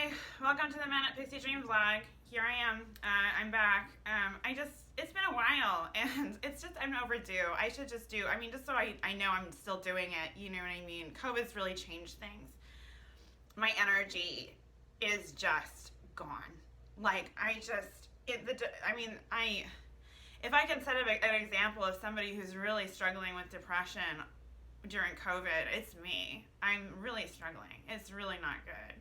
Hi, welcome to the Manic Pixie Dream vlog. Here I am. I'm back. It's been a while, and I'm overdue. I should just do, just so I know I'm still doing it, you know what I mean? COVID's really changed things. My energy is just gone. Like, if I can set an example of somebody who's really struggling with depression during COVID, it's me. I'm really struggling. It's really not good.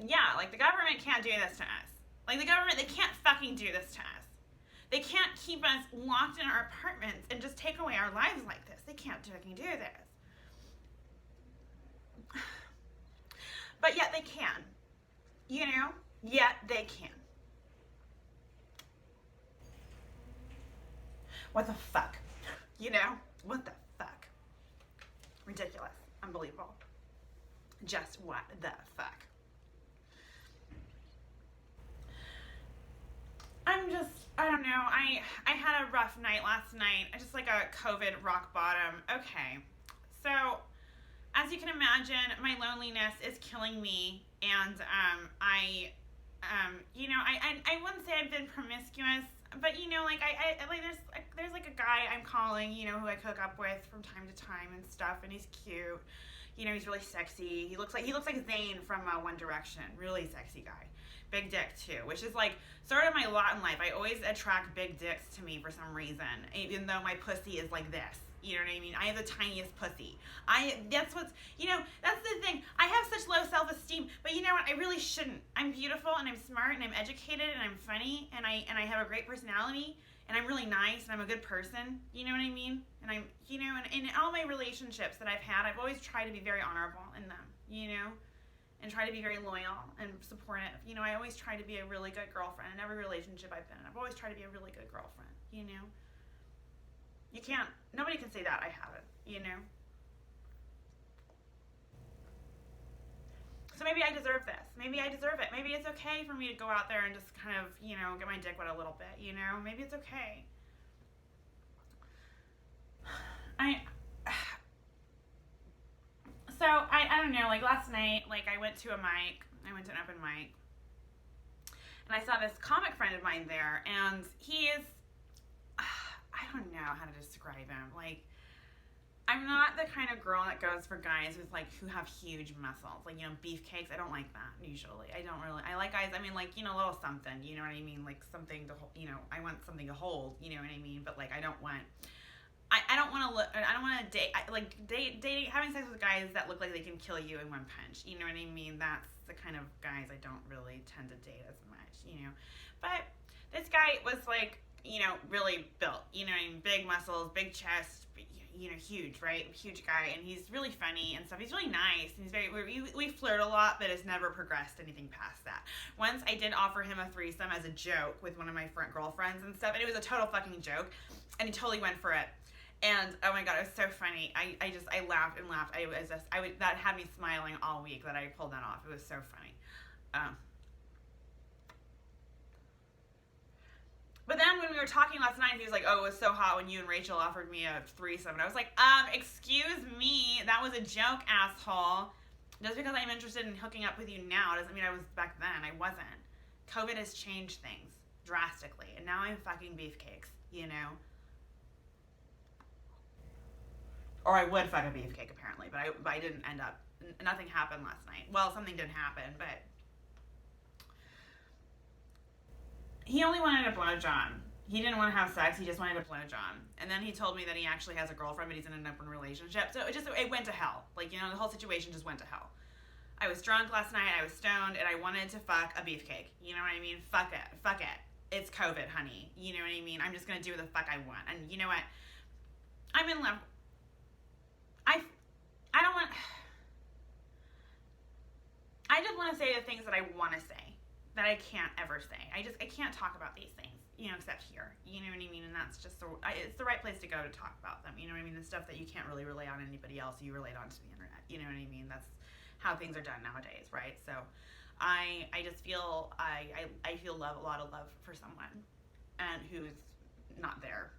Yeah, like the government can't do this to us. Like the government, they can't fucking do this to us. They can't keep us locked in our apartments and just take away our lives like this. They can't fucking do this. But yet they can. You know? Yet they can. What the fuck? You know? What the fuck? Ridiculous. Unbelievable. Just what the fuck? I don't know. I had a rough night last night. Just like a COVID rock bottom. Okay. So, as you can imagine, my loneliness is killing me. And, I wouldn't say I've been promiscuous, but there's like a guy I'm calling, who I hook up with from time to time and stuff, and he's cute. He's really sexy. He looks like Zayn from One Direction. Really sexy guy. Big dick too, which is like sort of my lot in life. I always attract big dicks to me for some reason, even though my pussy is like this. You know what I mean? I have the tiniest pussy. That's the thing. I have such low self-esteem, but you know what? I really shouldn't. I'm beautiful and I'm smart and I'm educated and I'm funny and I have a great personality and I'm really nice and I'm a good person. You know what I mean? And and in all my relationships that I've had, I've always tried to be very honorable in them, and try to be very loyal and supportive. I always try to be a really good girlfriend in every relationship I've been in. I've always tried to be a really good girlfriend, Nobody can say that I haven't, So maybe I deserve this. Maybe I deserve it. Maybe it's okay for me to go out there and just kind of, get my dick wet a little bit, Maybe it's okay. I don't know, like last night, like I went to an open mic, and I saw this comic friend of mine there, and he is, I don't know how to describe him. Like, I'm not the kind of girl that goes for guys who have huge muscles, like, beefcakes. I don't like that usually. I like guys, a little something, you know what I mean? Like something to, I want something to hold, you know what I mean? But like, I don't want to date, having sex with guys that look like they can kill you in one punch. You know what I mean? That's the kind of guys I don't really tend to date as much, But this guy was like, really built, big muscles, big chest, huge, right? Huge guy. And he's really funny and stuff. He's really nice. And we flirt a lot, but it's never progressed anything past that. Once I did offer him a threesome as a joke with one of my girlfriends and stuff. And it was a total fucking joke. And he totally went for it. And oh my god, it was so funny. I laughed and laughed. That had me smiling all week that I pulled that off. It was so funny. But then when we were talking last night, he was like, "Oh, it was so hot when you and Rachel offered me a threesome." And I was like, excuse me, that was a joke, asshole. Just because I'm interested in hooking up with you now doesn't mean I was back then. I wasn't. COVID has changed things drastically, and now I'm fucking beefcakes, Or I would fuck a beefcake, apparently, but I didn't end up. Nothing happened last night. Well, something did happen, but he only wanted a blowjob. He didn't want to have sex. He just wanted a blowjob. And then he told me that he actually has a girlfriend, but he's in an open relationship. So it went to hell. Like, the whole situation just went to hell. I was drunk last night. I was stoned, and I wanted to fuck a beefcake. You know what I mean? Fuck it. Fuck it. It's COVID, honey. You know what I mean? I'm just going to do what the fuck I want. And you know what? I'm in love. I just want to say the things that I want to say that I can't ever say. I can't talk about these things, except here. You know what I mean? And that's just it's the right place to go to talk about them. You know what I mean? The stuff that you can't really relay on anybody else, you relate onto the internet. You know what I mean? That's how things are done nowadays, right? So I just feel I feel a lot of love for someone and who's not there,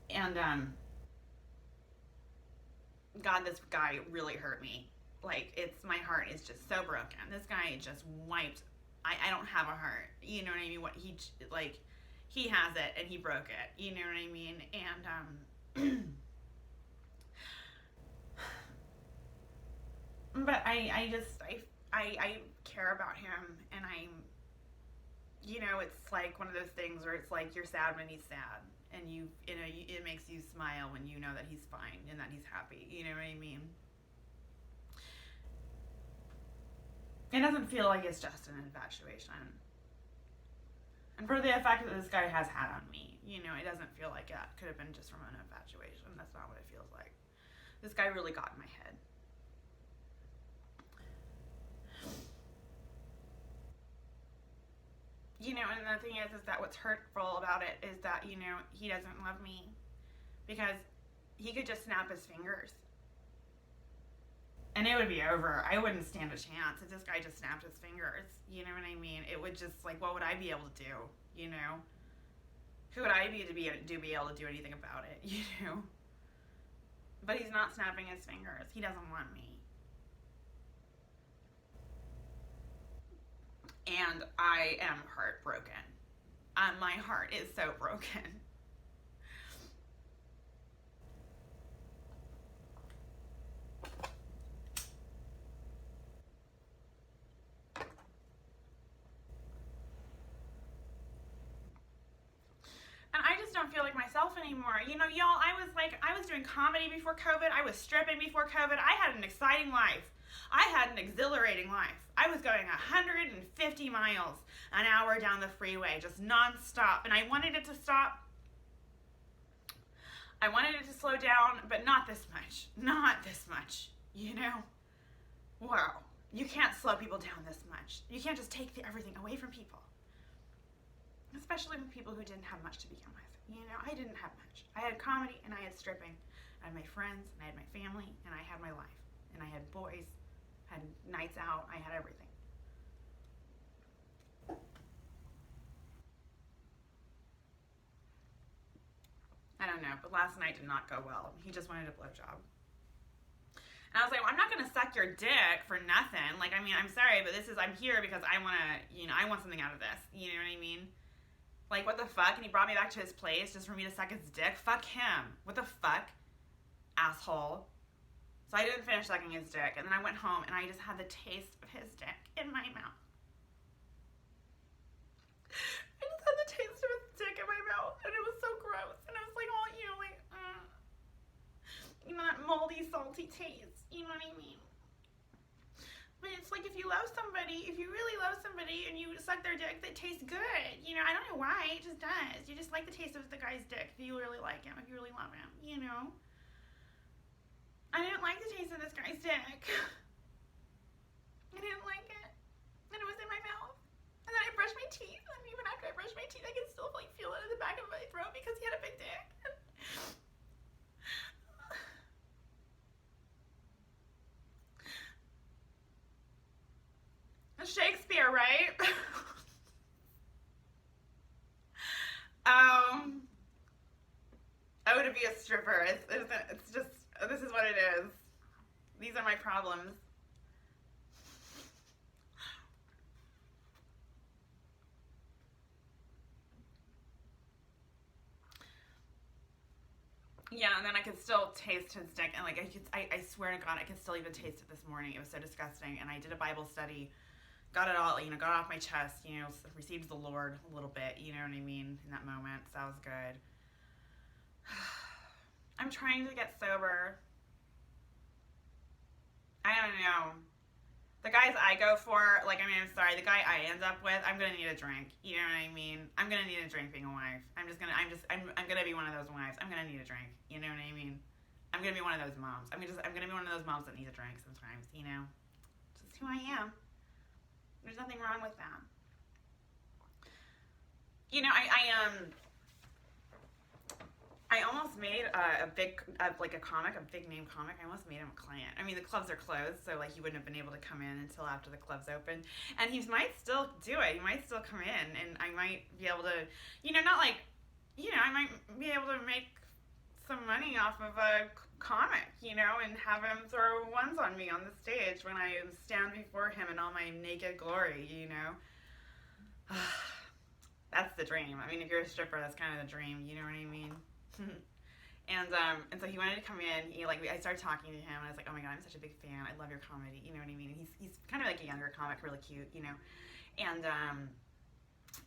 And God, this guy really hurt me like, my heart is just so broken. This guy just wiped. I don't have a heart. You know what I mean? What he has it and he broke it. You know what I mean? And but I care about him, and it's like one of those things where it's like you're sad when he's sad, and it makes you smile when you know that he's fine and that he's happy. You know what I mean? It doesn't feel like it's just an infatuation. And for the effect that this guy has had on me, it doesn't feel like it could have been just from an infatuation. That's not what it feels like. This guy really got in my head. And the thing is that what's hurtful about it is that, he doesn't love me because he could just snap his fingers and it would be over. I wouldn't stand a chance if this guy just snapped his fingers. You know what I mean? It would just, like, what would I be able to do? Who would I be to be able to do anything about it? But he's not snapping his fingers. He doesn't want me. And I am heartbroken. My heart is so broken. And I just don't feel like myself anymore. Y'all, I was doing comedy before COVID. I was stripping before COVID. I had an exciting life. I had an exhilarating life. I was going 150 miles an hour down the freeway, just nonstop. And I wanted it to stop. I wanted it to slow down, but not this much. Not this much. Wow. You can't slow people down this much. You can't just take everything away from people. Especially with people who didn't have much to begin with. I didn't have much. I had comedy and I had stripping. I had my friends and I had my family and I had my life. And I had boys, had nights out, I had everything. I don't know, but last night did not go well. He just wanted a blowjob. And I was like, well, I'm not going to suck your dick for nothing. I'm sorry, but I'm here because I want to, I want something out of this. You know what I mean? Like, what the fuck? And he brought me back to his place just for me to suck his dick? Fuck him. What the fuck? Asshole. So I didn't finish sucking his dick, and then I went home, and I just had the taste of his dick in my mouth. I just had the taste of his dick in my mouth, and it was so gross. And I was like, oh, that moldy, salty taste. You know what I mean? But it's like if you love somebody, if you really love somebody, and you suck their dick, that tastes good. I don't know why, it just does. You just like the taste of the guy's dick if you really like him, if you really love him, I didn't like the taste of this guy's dick. I didn't like it. And it was in my mouth. And then I brushed my teeth. And even after I brushed my teeth, I could still feel it in the back of my throat because he had a big dick. Shakespeare, right? Oh, to be a stripper. It's just, this is what it is. These are my problems. Yeah, and then I could still taste his dick, and I swear to God, I could still even taste it this morning. It was so disgusting, and I did a Bible study, got it all, got it off my chest, received the Lord a little bit, you know what I mean, in that moment, so that was good. I'm trying to get sober. I don't know. The guys I go for, I'm sorry, the guy I end up with, I'm gonna need a drink. You know what I mean? I'm gonna need a drink being a wife. I'm gonna be one of those wives. I'm gonna need a drink. You know what I mean? I'm gonna be one of those moms. I'm gonna be one of those moms that needs a drink sometimes, It's just who I am. There's nothing wrong with that. I almost made a big name comic. I almost made him a client. I mean, the clubs are closed, so he wouldn't have been able to come in until after the clubs open. And he might still do it. He might still come in, and I might be able to, I might be able to make some money off of a comic, and have him throw ones on me on the stage when I stand before him in all my naked glory, you know? That's the dream. I mean, if you're a stripper, that's kind of the dream, you know what I mean? And so he wanted to come in. I started talking to him, and I was like, oh my god, I'm such a big fan. I love your comedy. You know what I mean? And he's kind of like a younger comic, really cute, you know.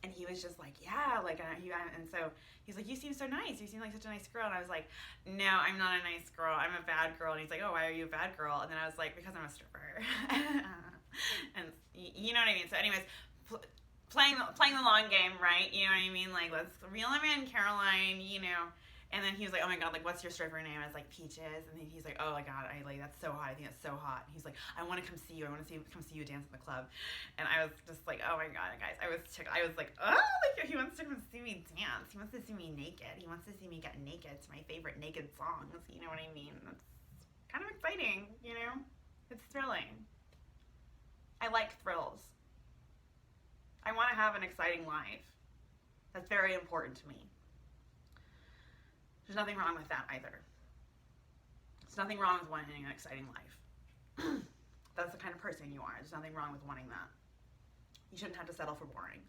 And he was just like, yeah, and so he's like, you seem so nice. You seem like such a nice girl. And I was like, no, I'm not a nice girl. I'm a bad girl. And he's like, oh, why are you a bad girl? And then I was like, because I'm a stripper. And you know what I mean? So anyways, playing the long game, right? You know what I mean? Like, let's reel him in, Caroline, you know. And then he was like, oh my god, like, what's your stripper name? I was like, Peaches. And then he's like, oh my god, that's so hot. I think that's so hot. And he's like, I want to come see you. I want to come see you dance in the club. And I was just like, oh my god, guys. I was like, oh, like, he wants to come see me dance. He wants to see me naked. He wants to see me get naked to my favorite naked songs. You know what I mean? That's kind of exciting, you know? It's thrilling. I like thrills. I want to have an exciting life. That's very important to me. There's nothing wrong with that either. There's nothing wrong with wanting an exciting life. That's the kind of person you are. There's nothing wrong with wanting that. You shouldn't have to settle for boring.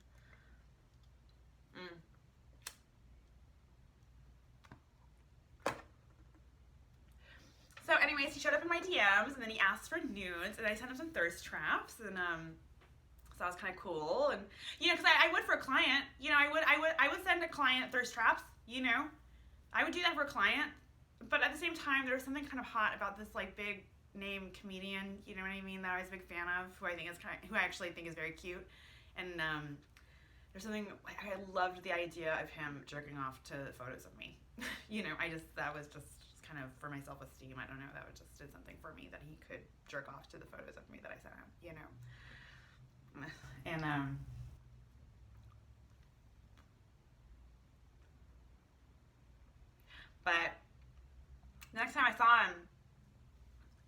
So anyways, he showed up in my DMs, and then he asked for nudes, and I sent him some thirst traps, and so that was kind of cool. And you know, because I would for a client, you know, I would send a client thirst traps, you know. I would do that for a client, but at the same time, there was something kind of hot about this like big name comedian, you know what I mean, that I was a big fan of, who I actually think is very cute. And there's something, I loved the idea of him jerking off to photos of me. You know, that was just kind of for my self-esteem. I don't know, that just did something for me, that he could jerk off to the photos of me that I sent him, you know. And but the next time I saw him,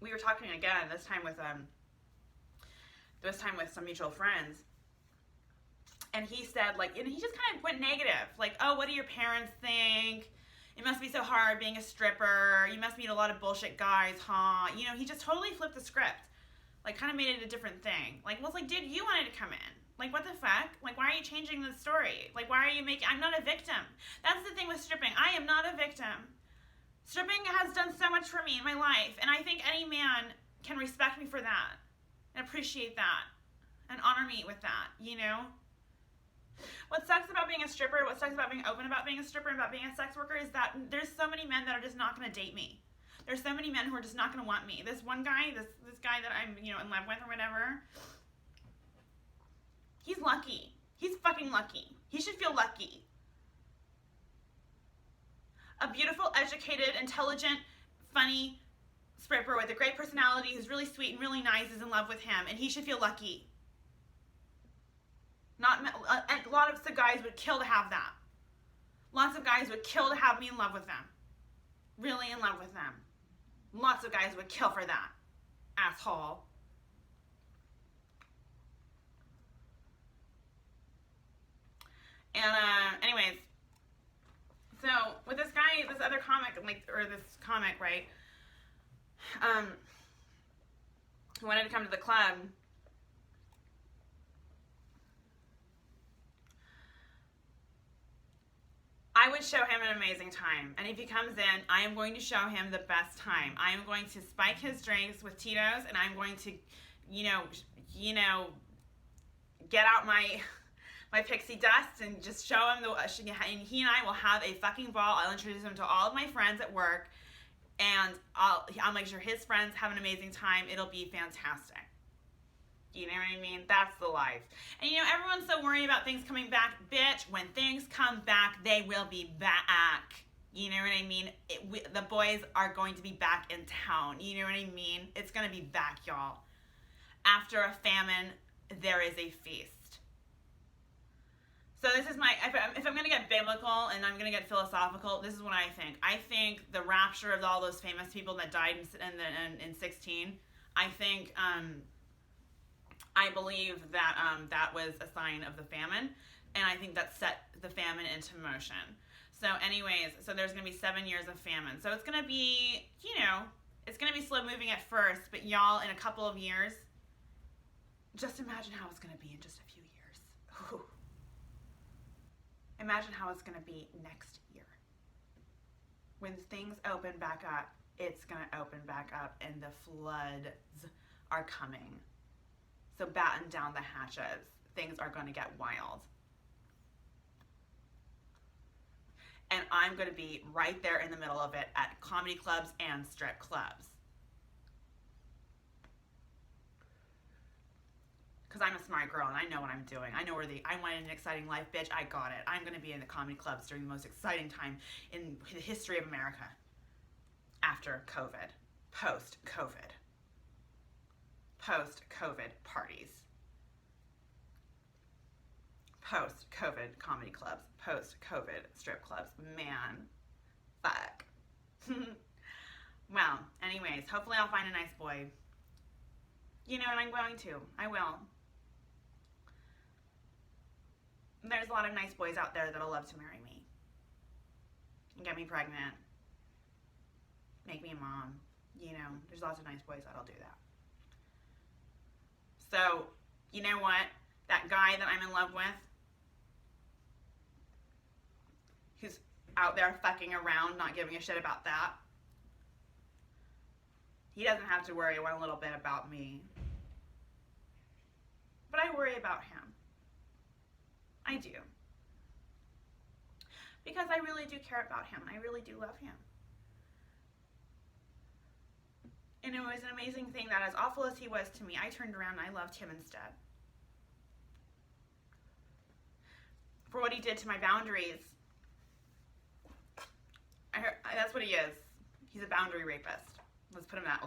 we were talking again, this time with some mutual friends. And he said, like, and he just kind of went negative. Like, oh, what do your parents think? It must be so hard being a stripper. You must meet a lot of bullshit guys, huh? You know, he just totally flipped the script. Like, kind of made it a different thing. Like, well, it's like, dude, you wanted to come in. Like, what the fuck? Like, why are you changing the story? Like, why are you I'm not a victim. That's the thing with stripping. I am not a victim. Stripping has done so much for me in my life, and I think any man can respect me for that, and appreciate that, and honor me with that, you know? What sucks about being a stripper, what sucks about being open about being a stripper and about being a sex worker is that there's so many men that are just not going to date me. There's so many men who are just not going to want me. This one guy, this guy that I'm, you know, in love with or whatever, he's lucky. He's fucking lucky. He should feel lucky. A beautiful, educated, intelligent, funny stripper with a great personality who's really sweet and really nice is in love with him, and he should feel lucky. A lot of the guys would kill to have that. Lots of guys would kill to have me in love with them. Really in love with them. Lots of guys would kill for that. Asshole. And anyways, so with this guy, this other comic, right? Who wanted to come to the club. I would show him an amazing time. And if he comes in, I am going to show him the best time. I am going to spike his drinks with Tito's, and I'm going to, you know, get out my pixie dust and just show him and he and I will have a fucking ball. I'll introduce him to all of my friends at work, and I'll make sure his friends have an amazing time. It'll be fantastic. You know what I mean? That's the life. And you know, everyone's so worried about things coming back. Bitch, when things come back, they will be back. You know what I mean? The boys are going to be back in town. You know what I mean? It's going to be back, y'all. After a famine, there is a feast. So this is if I'm going to get biblical and I'm going to get philosophical, this is what I think. I think the rapture of all those famous people that died in 16, I believe that that was a sign of the famine, and I think that set the famine into motion. So anyways, so there's going to be 7 years of famine. So it's going to be, you know, It's going to be slow moving at first, but y'all, in a couple of years, just imagine how it's going to be in just a few years. Ooh. Imagine how it's going to be next year. When things open back up, it's going to open back up and the floods are coming. So batten down the hatches. Things are going to get wild. And I'm going to be right there in the middle of it at comedy clubs and strip clubs. Because I'm a smart girl and I know what I'm doing. I know I wanted an exciting life, bitch. I got it. I'm going to be in the comedy clubs during the most exciting time in the history of America. After COVID. Post-COVID. Post-COVID parties. Post-COVID comedy clubs. Post-COVID strip clubs. Man. Fuck. Well, anyways, hopefully I'll find a nice boy. You know, and I'm going to. I will. There's a lot of nice boys out there that'll love to marry me. And get me pregnant. Make me a mom. You know, there's lots of nice boys that'll do that. So, you know what? That guy that I'm in love with, who's out there fucking around, not giving a shit about that, he doesn't have to worry one little bit about me. But I worry about him. I do. Because I really do care about him. I really do love him. And it was an amazing thing that as awful as he was to me, I turned around and I loved him instead. For what he did to my boundaries. That's what he is. He's a boundary rapist. Let's put him that.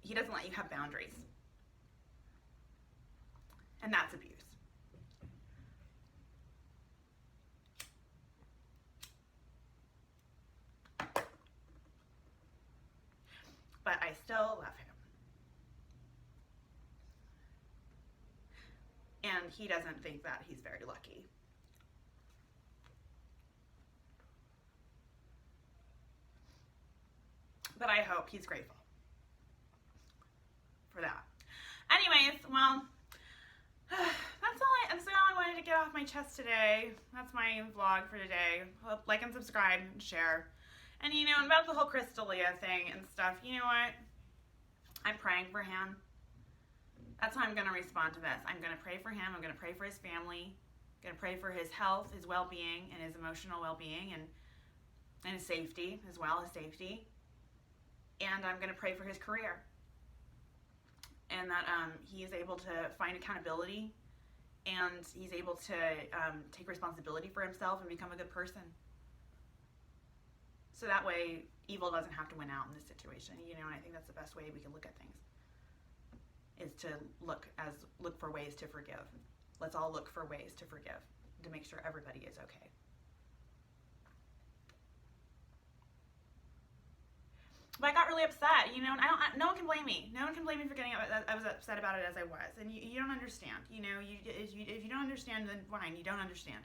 He doesn't let you have boundaries. And that's abuse. But I still love him. And he doesn't think that he's very lucky. But I hope he's grateful for that. Anyways, well, that's all I wanted to get off my chest today. That's my vlog for today. Hope, like and subscribe and share. And you know, about the whole Crystalia thing and stuff, you know what? I'm praying for him. That's how I'm going to respond to this. I'm going to pray for him. I'm going to pray for his family. I'm going to pray for his health, his well-being, and his emotional well-being, and his safety as well, his safety. And I'm going to pray for his career. And that he is able to find accountability, and he's able to take responsibility for himself and become a good person. So that way, evil doesn't have to win out in this situation, you know. And I think that's the best way we can look at things, is to look for ways to forgive. Let's all look for ways to forgive, to make sure everybody is okay. But I got really upset, you know, and no one can blame me. No one can blame me for getting I was upset about it as I was. And you don't understand, you know. If you don't understand, then fine, you don't understand.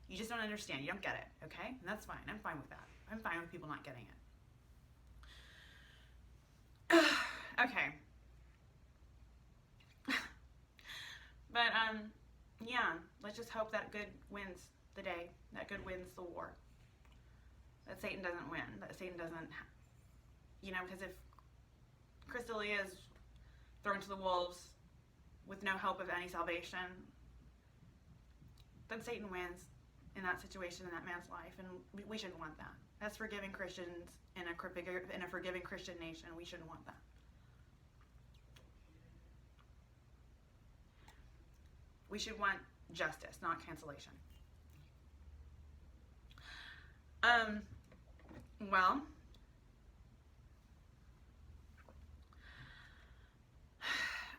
You just don't understand. You don't get it, okay? And that's fine. I'm fine with that. I'm fine with people not getting it. Okay. But, yeah, let's just hope that good wins the day. That good wins the war. That Satan doesn't win. That Satan doesn't, you know, because if Crystalia is thrown to the wolves with no hope of any salvation, then Satan wins in that situation, in that man's life, and we shouldn't want that. That's forgiving Christians in a forgiving Christian nation. We shouldn't want that. We should want justice, not cancellation. Well,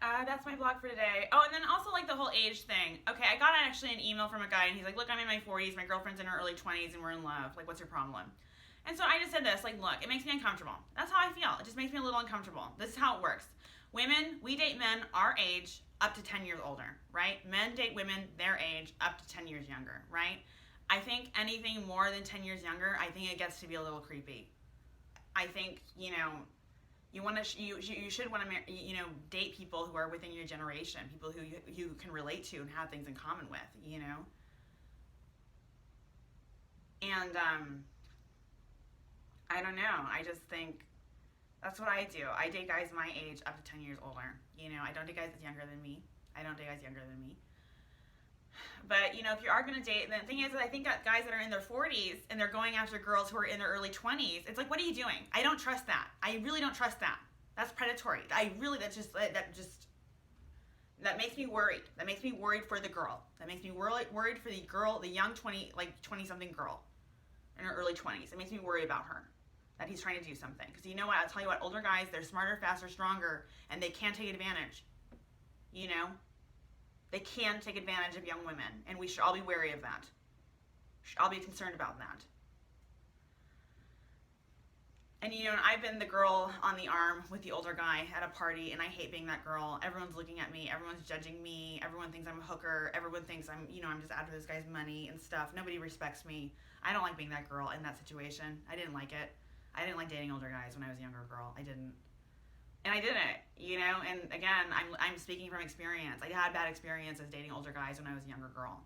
that's my vlog for today. Oh, and then also like the whole age thing. Okay, I got actually an email from a guy, and he's like, look, I'm in my 40s, my girlfriend's in her early 20s, and we're in love. Like, what's your problem? And so I just said this, like, look, it makes me uncomfortable. That's how I feel. It just makes me a little uncomfortable. This is how it works. Women, we date men our age up to 10 years older, right? Men date women their age up to 10 years younger, right? I think anything more than 10 years younger, I think it gets to be a little creepy. I think, you know, you should want to, you know, date people who are within your generation, people who you can relate to and have things in common with, you know. And I don't know. I just think that's what I do. I date guys my age up to 10 years older. You know, I don't date guys that's younger than me. I don't date guys younger than me. But, you know, if you are going to date, the thing is that I think that guys that are in their 40s and they're going after girls who are in their early 20s, it's like, what are you doing? I don't trust that. I really don't trust that. That's predatory. That makes me worried. That makes me worried for the girl. That makes me worried for the girl, the young 20-something girl in her early 20s. It makes me worry about her, that he's trying to do something. Because you know what? I'll tell you what, older guys, they're smarter, faster, stronger, and they can take advantage. You know? They can take advantage of young women, and we should all be wary of that. Should all be concerned about that. And you know, I've been the girl on the arm with the older guy at a party, and I hate being that girl. Everyone's looking at me. Everyone's judging me. Everyone thinks I'm a hooker. Everyone thinks I'm just after this guy's money and stuff. Nobody respects me. I don't like being that girl in that situation. I didn't like it. I didn't like dating older guys when I was a younger girl. I didn't. And I didn't, you know, and again, I'm speaking from experience. I had bad experiences dating older guys when I was a younger girl.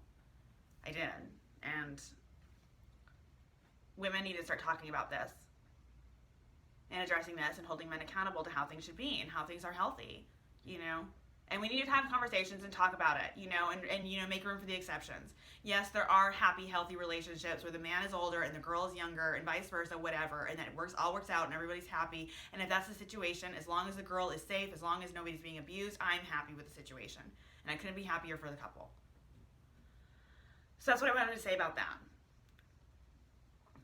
I did. And women need to start talking about this and addressing this and holding men accountable to how things should be and how things are healthy, you know. And we need to have conversations and talk about it, you know, and you know, make room for the exceptions. Yes, there are happy, healthy relationships where the man is older and the girl is younger and vice versa, whatever, and that it all works out and everybody's happy. And if that's the situation, as long as the girl is safe, as long as nobody's being abused, I'm happy with the situation. And I couldn't be happier for the couple. So that's what I wanted to say about that.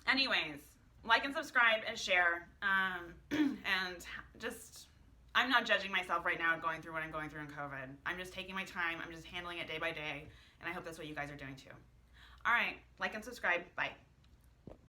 Anyways, like and subscribe and share. And just, I'm not judging myself right now going through what I'm going through in COVID. I'm just taking my time. I'm just handling it day by day. And I hope that's what you guys are doing too. All right, like and subscribe. Bye.